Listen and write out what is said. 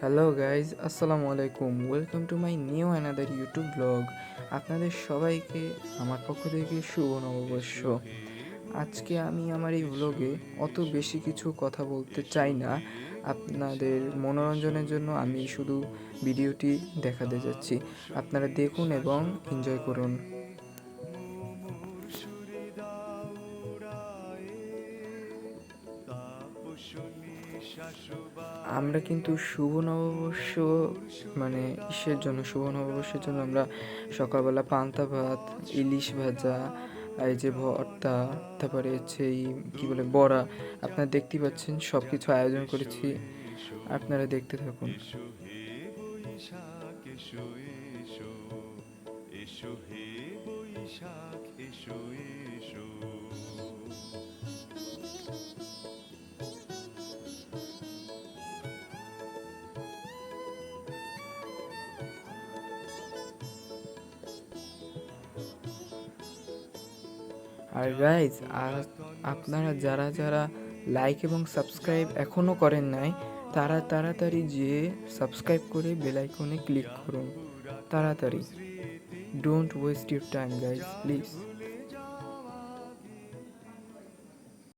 Hello guys, আসসালামু আলাইকুম। Welcome to my new another YouTube blog. আপনাদের সবাইকে আমার পক্ষ থেকে শুভ নববর্ষ। আজকে আমি আমার এই ব্লগে অত বেশি কিছু কথা বলতে চাই না। আপনাদের মনোরঞ্জনের জন্য আমি শুধু ভিডিওটি দেখাতে যাচ্ছি। আপনারা দেখুন এবং এনজয় করুন। আমরা কিন্তু শুভ নববর্ষ মানে ইসের জন্য, শুভ নববর্ষের জন্য আমরা সকালবেলা পান্তা ভাত, ইলিশ ভাজা, এই যে ভর্তা, তারপরে হচ্ছে এই কী বলে বড়া, আপনারা দেখতেই পাচ্ছেন সব কিছু আয়োজন করেছি। আপনারা দেখতে থাকুন। এসো হে বৈশাখ এসো এসো। আর গাইজ, আর আপনারা যারা যারা লাইক এবং সাবস্ক্রাইব এখনও করেন নাই, তারা তাড়াতাড়ি যেয়ে সাবস্ক্রাইব করে বেল আইকনে ক্লিক করুন তাড়াতাড়ি। Don't waste your time guys, please.